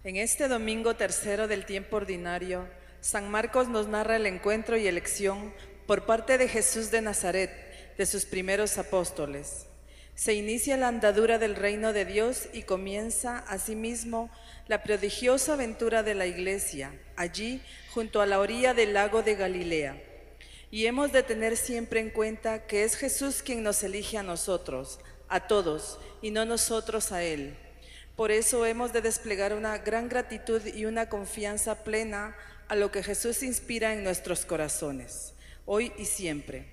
En este domingo tercero del tiempo ordinario, San Marcos nos narra el encuentro y elección por parte de Jesús de Nazaret, de sus primeros apóstoles. Se inicia la andadura del reino de Dios y comienza asimismo la prodigiosa aventura de la Iglesia, allí junto a la orilla del lago de Galilea. Y hemos de tener siempre en cuenta que es Jesús quien nos elige a nosotros, a todos, y no nosotros a Él. Por eso hemos de desplegar una gran gratitud y una confianza plena a lo que Jesús inspira en nuestros corazones, hoy y siempre.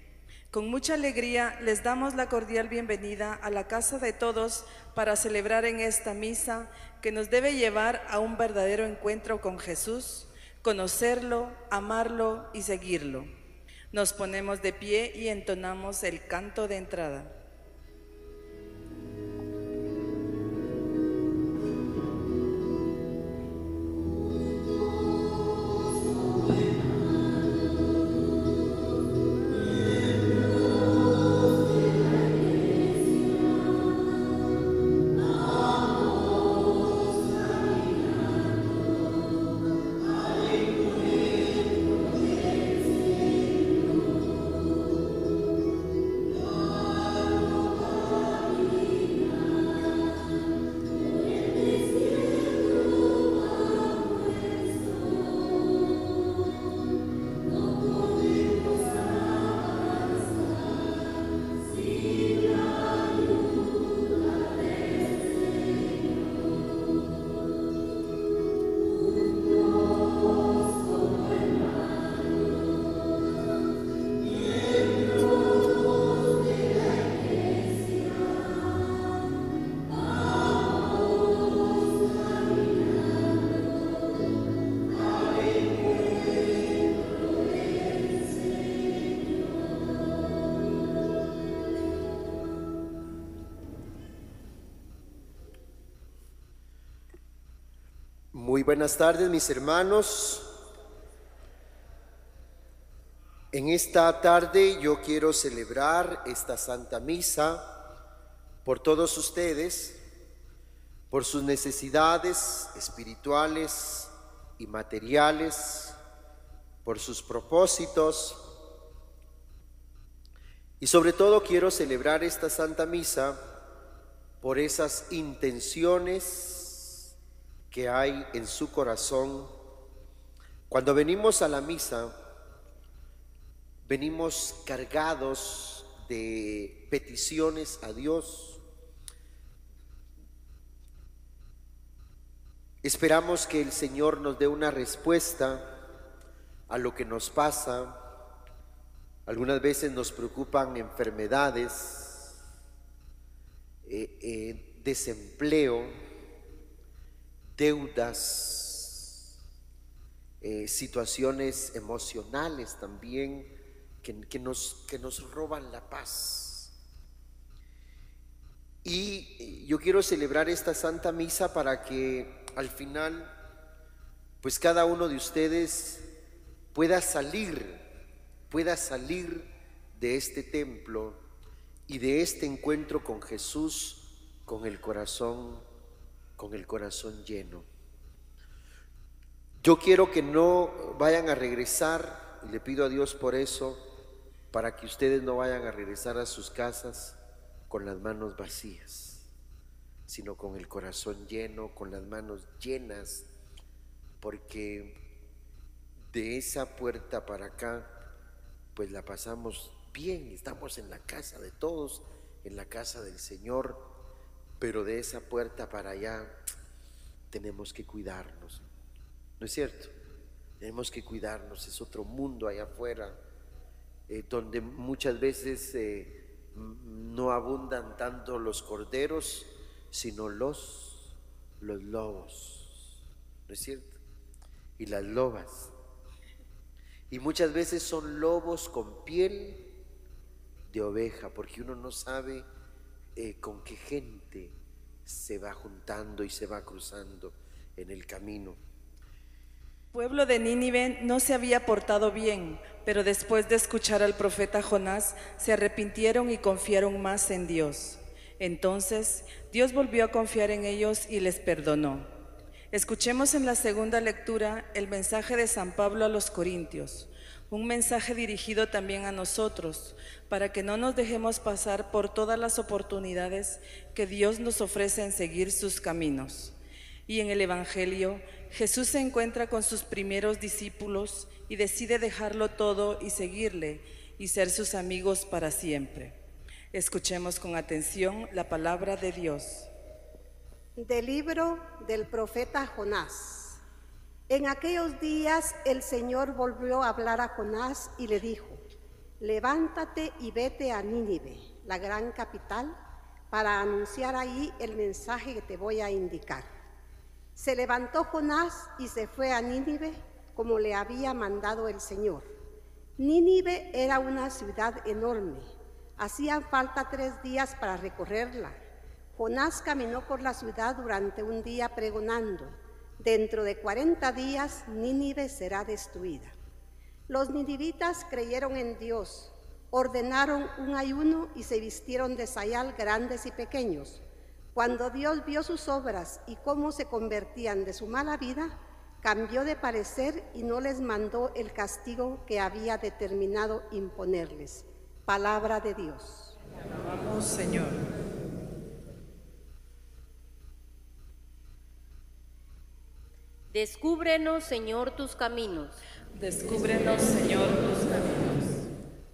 Con mucha alegría les damos la cordial bienvenida a la casa de todos para celebrar en esta misa que nos debe llevar a un verdadero encuentro con Jesús, conocerlo, amarlo y seguirlo. Nos ponemos de pie y entonamos el canto de entrada. Muy buenas tardes, mis hermanos. En esta tarde yo quiero celebrar esta Santa Misa por todos ustedes, por sus necesidades espirituales y materiales, por sus propósitos, y sobre todo quiero celebrar esta Santa Misa por esas intenciones que hay en su corazón. Cuando venimos a la misa, venimos cargados de peticiones a Dios. Esperamos que el Señor nos dé una respuesta a lo que nos pasa. Algunas veces nos preocupan enfermedades, desempleo, deudas, situaciones emocionales también que nos roban la paz. Y yo quiero celebrar esta Santa Misa para que al final, pues cada uno de ustedes pueda salir de este templo y de este encuentro con Jesús con el corazón lleno. Yo quiero que no vayan a regresar, y le pido a Dios por eso, para que ustedes no vayan a regresar a sus casas con las manos vacías, sino con el corazón lleno, con las manos llenas, porque de esa puerta para acá, pues la pasamos bien, estamos en la casa de todos, en la casa del Señor, pero de esa puerta para allá tenemos que cuidarnos, ¿no es cierto? Tenemos que cuidarnos, es otro mundo allá afuera, donde muchas veces no abundan tanto los corderos, sino los lobos, ¿no es cierto? Y las lobas. Y muchas veces son lobos con piel de oveja, porque uno no sabe con qué gente se va juntando y se va cruzando en el camino. El pueblo de Nínive no se había portado bien, pero después de escuchar al profeta Jonás, se arrepintieron y confiaron más en Dios. Entonces Dios volvió a confiar en ellos y les perdonó. Escuchemos en la segunda lectura el mensaje de San Pablo a los Corintios, un mensaje dirigido también a nosotros, para que no nos dejemos pasar por todas las oportunidades que Dios nos ofrece en seguir sus caminos. Y en el Evangelio, Jesús se encuentra con sus primeros discípulos y decide dejarlo todo y seguirle y ser sus amigos para siempre. Escuchemos con atención la palabra de Dios. Del libro del profeta Jonás. En aquellos días el Señor volvió a hablar a Jonás y le dijo: levántate y vete a Nínive, la gran capital, para anunciar ahí el mensaje que te voy a indicar. Se levantó Jonás y se fue a Nínive como le había mandado el Señor. Nínive era una ciudad enorme. Hacían falta 3 días para recorrerla. Jonás caminó por la ciudad durante un día pregonando: dentro de 40 días Nínive será destruida. Los ninivitas creyeron en Dios, ordenaron un ayuno y se vistieron de sayal grandes y pequeños. Cuando Dios vio sus obras y cómo se convertían de su mala vida, cambió de parecer y no les mandó el castigo que había determinado imponerles. Palabra de Dios. Te alabamos, Señor. Descúbrenos, Señor, tus caminos. Descúbrenos, Señor, tus caminos.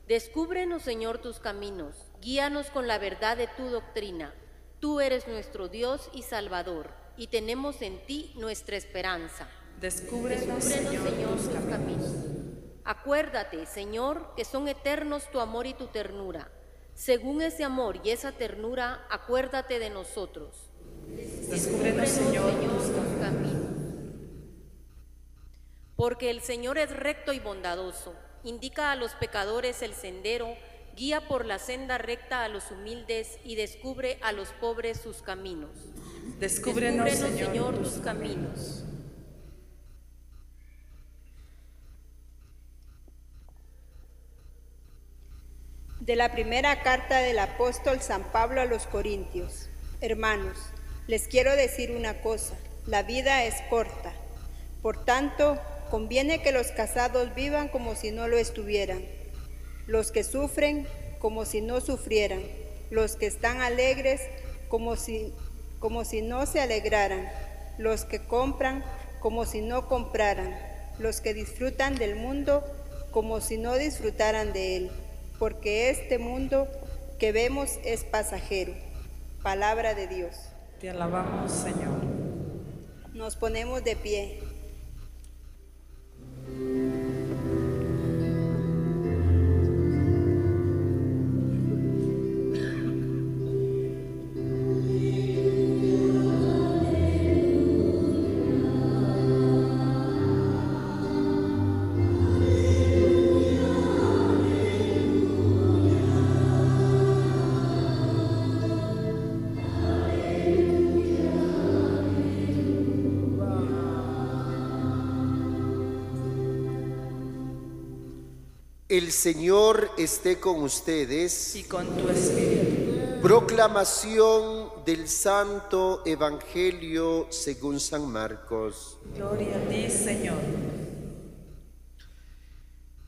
Descúbrenos, Señor, tus caminos. Guíanos con la verdad de tu doctrina. Tú eres nuestro Dios y Salvador, y tenemos en ti nuestra esperanza. Descúbrenos, Señor, tus tus caminos. Acuérdate, Señor, que son eternos tu amor y tu ternura. Según ese amor y esa ternura, acuérdate de nosotros. Descúbrenos, Señor, tus caminos. Porque el Señor es recto y bondadoso, indica a los pecadores el sendero, guía por la senda recta a los humildes y descubre a los pobres sus caminos. Descúbrenos, Señor, tus caminos. De la primera carta del apóstol San Pablo a los Corintios. Hermanos, les quiero decir una cosa: la vida es corta. Por tanto, conviene que los casados vivan como si no lo estuvieran, los que sufren como si no sufrieran, los que están alegres como si no se alegraran, los que compran como si no compraran, los que disfrutan del mundo como si no disfrutaran de él, porque este mundo que vemos es pasajero. Palabra de Dios. Te alabamos, Señor. Nos ponemos de pie. El Señor esté con ustedes. Y con tu espíritu. Proclamación del Santo Evangelio según San Marcos. Gloria a ti, Señor.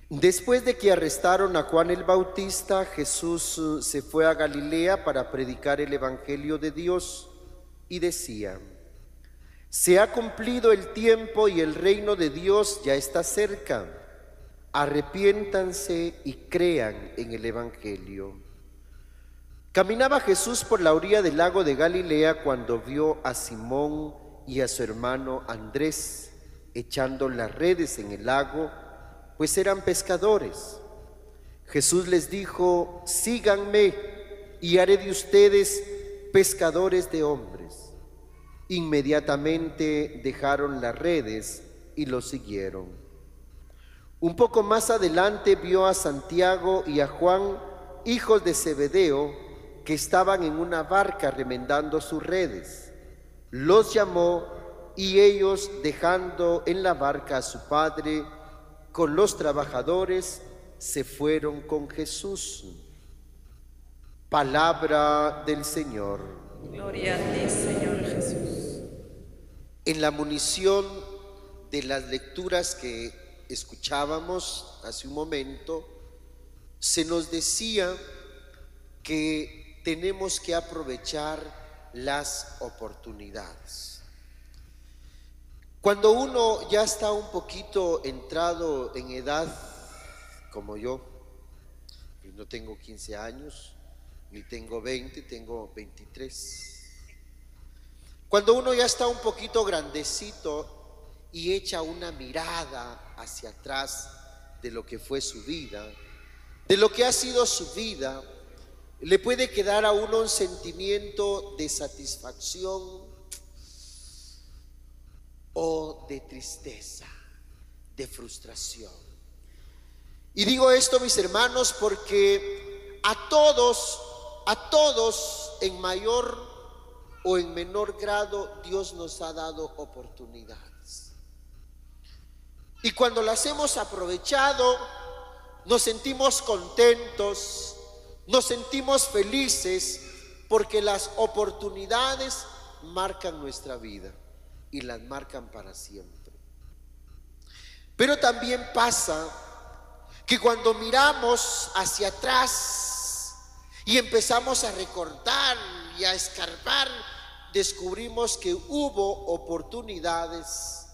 Después de que arrestaron a Juan el Bautista, Jesús se fue a Galilea para predicar el Evangelio de Dios y decía: se ha cumplido el tiempo y el reino de Dios ya está cerca. Arrepiéntanse y crean en el Evangelio. Caminaba Jesús por la orilla del lago de Galilea cuando vio a Simón y a su hermano Andrés echando las redes en el lago, pues eran pescadores. Jesús les dijo: síganme y haré de ustedes pescadores de hombres. Inmediatamente dejaron las redes y lo siguieron. Un poco más adelante vio a Santiago y a Juan, hijos de Zebedeo, que estaban en una barca remendando sus redes. Los llamó y ellos, dejando en la barca a su padre con los trabajadores, se fueron con Jesús. Palabra del Señor. Gloria a ti, Señor Jesús. En la munición de las lecturas que escuchábamos hace un momento, se nos decía que tenemos que aprovechar las oportunidades. Cuando uno ya está un poquito entrado en edad, como yo no tengo 15 años, ni tengo 20, tengo 23. Cuando uno ya está un poquito grandecito y echa una mirada hacia atrás de lo que fue su vida, de lo que ha sido su vida, le puede quedar a uno un sentimiento de satisfacción o de tristeza, de frustración. Y digo esto, mis hermanos, porque a todos en mayor o en menor grado Dios nos ha dado oportunidades. Y cuando las hemos aprovechado, nos sentimos contentos, nos sentimos felices, porque las oportunidades marcan nuestra vida y las marcan para siempre. Pero también pasa que cuando miramos hacia atrás y empezamos a recordar y a escarbar, descubrimos que hubo oportunidades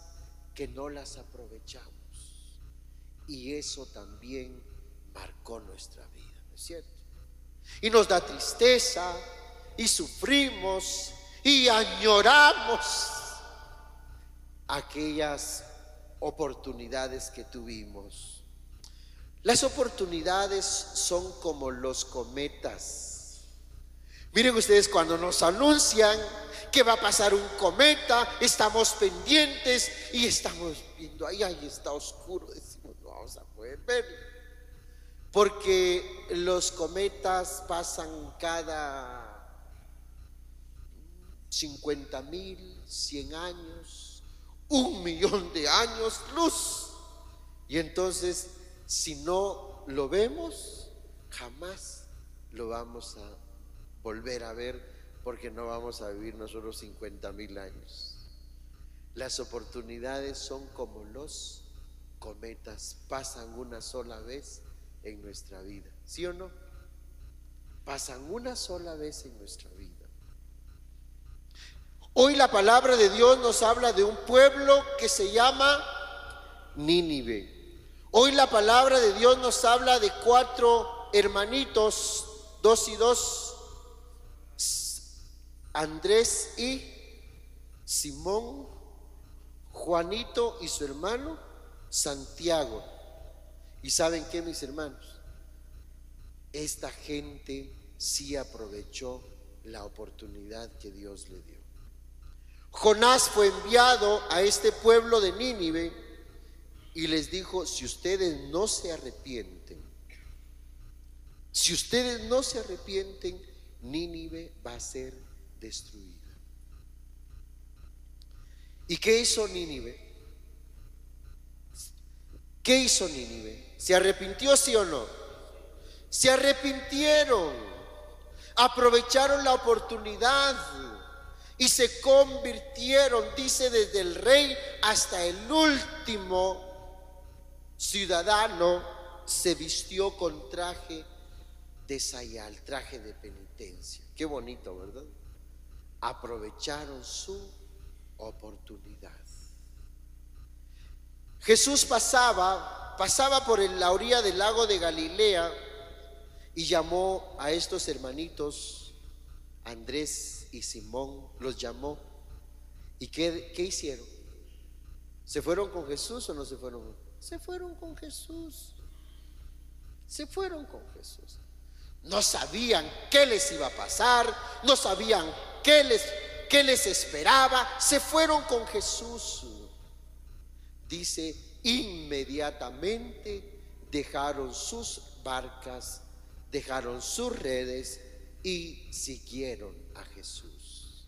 que no las aprovechamos, y eso también marcó nuestra vida, ¿no es cierto? Y nos da tristeza y sufrimos y añoramos aquellas oportunidades que tuvimos. Las oportunidades son como los cometas. Miren ustedes, cuando nos anuncian que va a pasar un cometa, estamos pendientes y estamos viendo, ahí está oscuro, decimos, no vamos a poder verlo, porque los cometas pasan cada 50,000, 100 años, 1,000,000 de años luz. Y entonces, si no lo vemos, jamás lo vamos a volver a ver, porque no vamos a vivir nosotros 50,000 años. Las oportunidades son como los cometas, pasan una sola vez en nuestra vida, ¿sí o no? Pasan una sola vez en nuestra vida. Hoy la palabra de Dios nos habla de un pueblo que se llama Nínive. Hoy la palabra de Dios nos habla de 4 hermanitos, 2 y 2, Andrés y Simón, Juanito y su hermano Santiago. ¿Y saben qué, mis hermanos? Esta gente sí aprovechó la oportunidad que Dios le dio. Jonás fue enviado a este pueblo de Nínive y les dijo: si ustedes no se arrepienten, Nínive va a ser destruida. ¿Y qué hizo Nínive? ¿Qué hizo Nínive? ¿Se arrepintió, sí o no? Se arrepintieron, aprovecharon la oportunidad y se convirtieron, dice, desde el rey hasta el último ciudadano se vistió con traje de sayal, traje de penitencia. Qué bonito, ¿verdad? Aprovecharon su oportunidad. Jesús pasaba por la orilla del lago de Galilea y llamó a estos hermanitos Andrés y Simón, los llamó. ¿Y qué hicieron? ¿Se fueron con Jesús o no se fueron? Se fueron con Jesús. Se fueron con Jesús. No sabían qué les iba a pasar, no sabían qué les esperaba. Se fueron con Jesús. Dice, inmediatamente dejaron sus barcas, dejaron sus redes y siguieron a Jesús.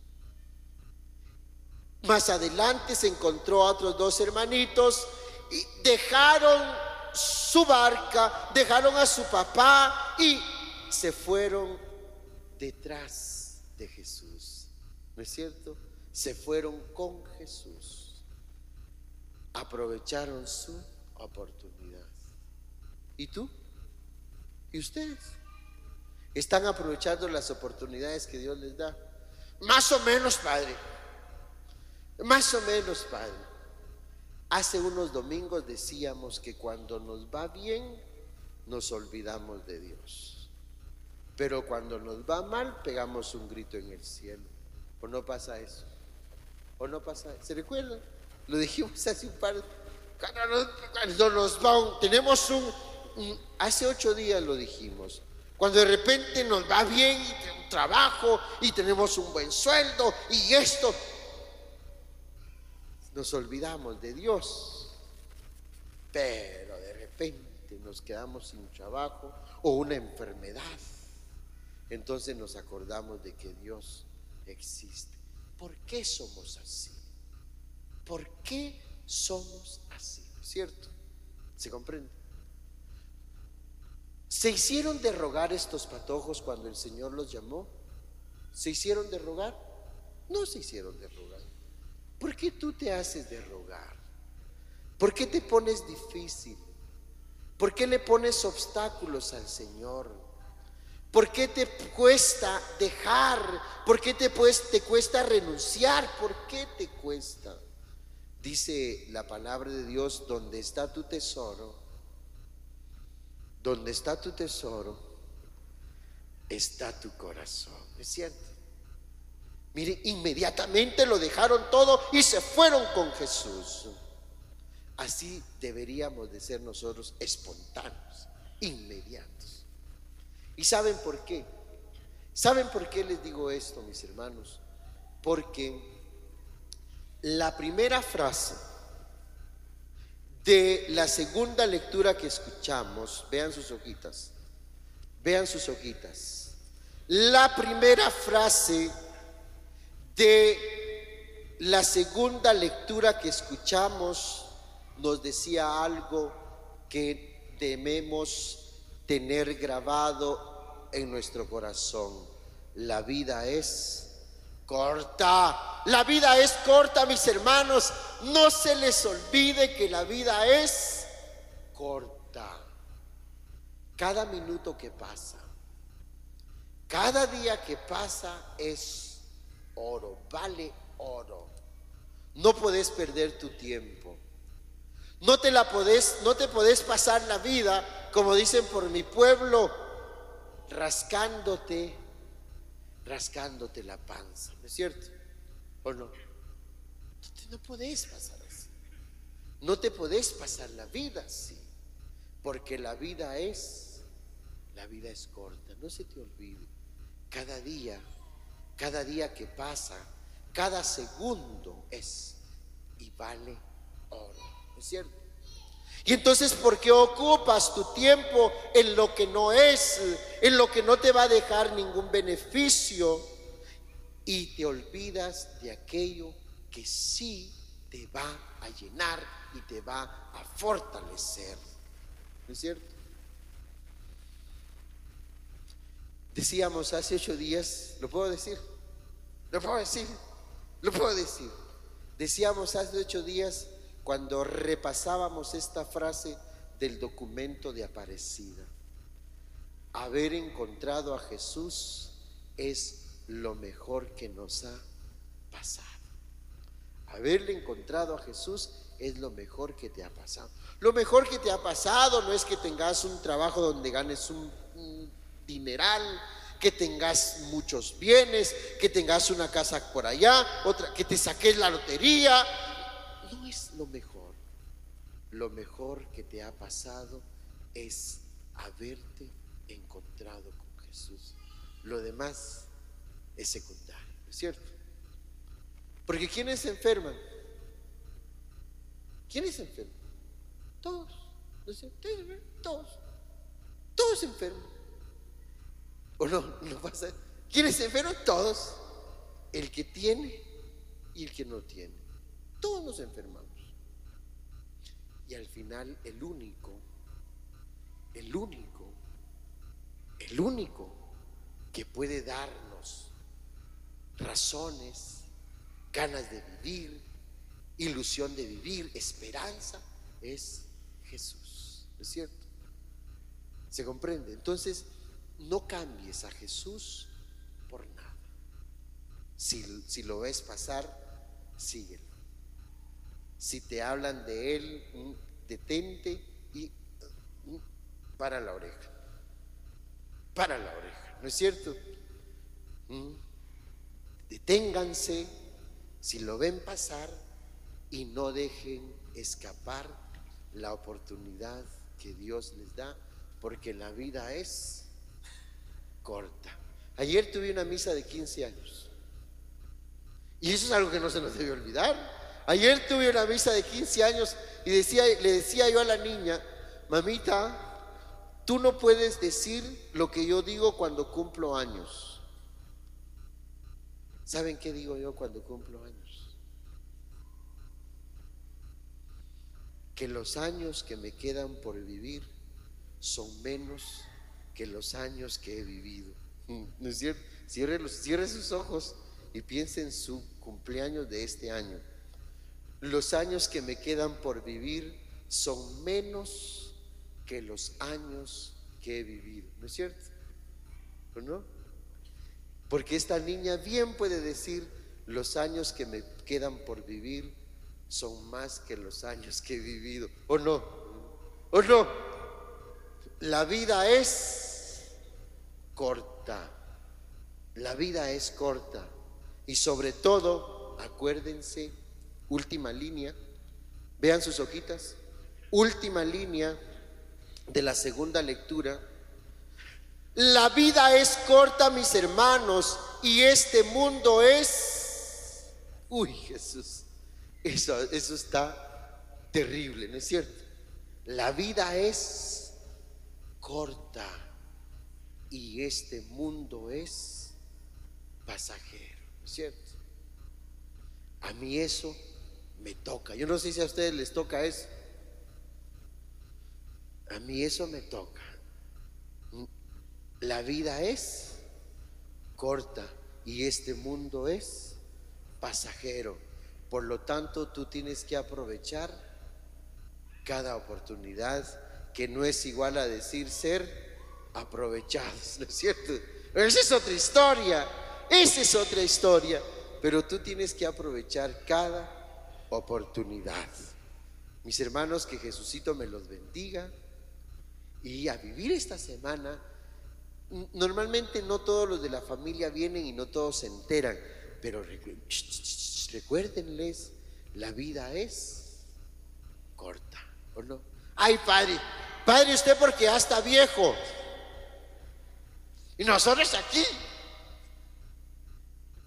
Más adelante se encontró a otros 2 hermanitos y dejaron su barca, dejaron a su papá y se fueron detrás de Jesús. ¿No es cierto? se fueron con Jesús, aprovecharon su oportunidad. ¿Y tú? ¿Y ustedes? ¿Están aprovechando las oportunidades que Dios les da? Más o menos, Padre. Más o menos, Padre. Hace unos domingos decíamos que cuando nos va bien, nos olvidamos de Dios. Pero cuando nos va mal, pegamos un grito en el cielo. ¿O no pasa eso? ¿O no pasa eso? ¿Se recuerdan? Lo dijimos hace un par de... Cuando nos va, tenemos hace 8 días lo dijimos. Cuando de repente nos va bien y tenemos un trabajo y tenemos un buen sueldo y esto, nos olvidamos de Dios. Pero de repente nos quedamos sin trabajo o una enfermedad. Entonces nos acordamos de que Dios existe. ¿Por qué somos así? ¿Por qué somos así? ¿Cierto? ¿Se comprende? ¿Se hicieron de rogar estos patojos cuando el Señor los llamó? ¿Se hicieron de rogar? No se hicieron de rogar. ¿Por qué tú te haces de rogar? ¿Por qué te pones difícil? ¿Por qué le pones obstáculos al Señor? ¿Por qué te cuesta dejar? ¿Por qué te cuesta renunciar? ¿Por qué te cuesta? Dice la palabra de Dios, donde está tu tesoro, donde está tu tesoro, está tu corazón. ¿Es cierto? Mire, inmediatamente lo dejaron todo y se fueron con Jesús. Así deberíamos de ser nosotros, espontáneos, inmediatos. ¿Y saben por qué? ¿Saben por qué les digo esto, mis hermanos? Porque la primera frase de la segunda lectura que escuchamos, vean sus hojitas, vean sus hojitas. La primera frase de la segunda lectura que escuchamos nos decía algo que debemos tener grabado en nuestro corazón. La vida es corta. La vida es corta, mis hermanos. No se les olvide que la vida es corta. Cada minuto que pasa, cada día que pasa es oro, vale oro. No podés perder tu tiempo. No te podés pasar la vida, como dicen por mi pueblo, rascándote la panza, ¿no es cierto? ¿O no? No podés pasar así. No te podés pasar la vida así, porque la vida es corta. No se te olvide. Cada día que pasa, cada segundo es y vale oro, ¿no es cierto? Y entonces, ¿por qué ocupas tu tiempo en lo que no es, en lo que no te va a dejar ningún beneficio, y te olvidas de aquello que sí te va a llenar y te va a fortalecer? ¿No es cierto? Decíamos hace 8 días, ¿lo puedo decir? Decíamos hace 8 días, cuando repasábamos esta frase del documento de Aparecida: haber encontrado a Jesús es lo mejor que nos ha pasado. Haberle encontrado a Jesús es lo mejor que te ha pasado. Lo mejor que te ha pasado no es que tengas un trabajo donde ganes un dineral, que tengas muchos bienes, que tengas una casa por allá, otra, que te saques la lotería. No es lo mejor. Lo mejor que te ha pasado es haberte encontrado con Jesús. Lo demás es secundario, ¿no es cierto? Porque ¿quiénes se enferman? ¿Quiénes se enferman? Todos, ¿no es cierto? Todos se enferman. ¿O no? ¿No pasa? ¿Quiénes se enferman? Todos. El que tiene y el que no tiene. Todos nos enfermamos. Y al final el único que puede darnos razones, ganas de vivir, ilusión de vivir, esperanza, es Jesús, ¿no es cierto? ¿Se comprende? Entonces, no cambies a Jesús por nada. Si lo ves pasar, síguelo. Si te hablan de Él, detente y para la oreja. Para la oreja, ¿no es cierto? Deténganse si lo ven pasar y no dejen escapar la oportunidad que Dios les da, porque la vida es corta. Ayer tuve una misa de 15 años y eso es algo que no se nos debe olvidar. Ayer tuve una misa de 15 años y le decía yo a la niña: mamita, tú no puedes decir lo que yo digo cuando cumplo años. ¿Saben qué digo yo cuando cumplo años? Que los años que me quedan por vivir son menos que los años que he vivido. ¿No es cierto? Cierre sus ojos y piense en su cumpleaños de este año. Los años que me quedan por vivir son menos que los años que he vivido, ¿no es cierto? ¿O no? Porque esta niña bien puede decir: los años que me quedan por vivir son más que los años que he vivido, ¿o no? ¿O no? La vida es corta, la vida es corta, y sobre todo, acuérdense, última línea, vean sus hojitas, última línea de la segunda lectura: la vida es corta, mis hermanos, y este mundo es... Uy, Jesús, eso está terrible, ¿no es cierto? La vida es corta y este mundo es pasajero, ¿no es cierto? A mí eso me toca. Yo no sé si a ustedes les toca eso. A mí eso me toca. La vida es corta y este mundo es pasajero. Por lo tanto, tú tienes que aprovechar cada oportunidad, que no es igual a decir ser aprovechados, ¿no es cierto? Esa es otra historia, esa es otra historia. Pero tú tienes que aprovechar cada oportunidad. Mis hermanos, que Jesucito me los bendiga y a vivir esta semana. Normalmente no todos los de la familia vienen y no todos se enteran, pero recuérdenles, la vida es corta, ¿o no? Ay, padre, usted porque ya está viejo y nosotros aquí.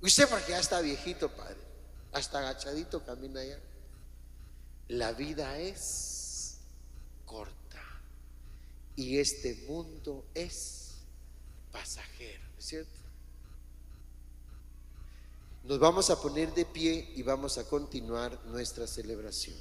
Usted porque ya está viejito, padre, hasta agachadito camina allá. La vida es corta y este mundo es pasajero, ¿no es cierto? Nos vamos a poner de pie y vamos a continuar nuestra celebración.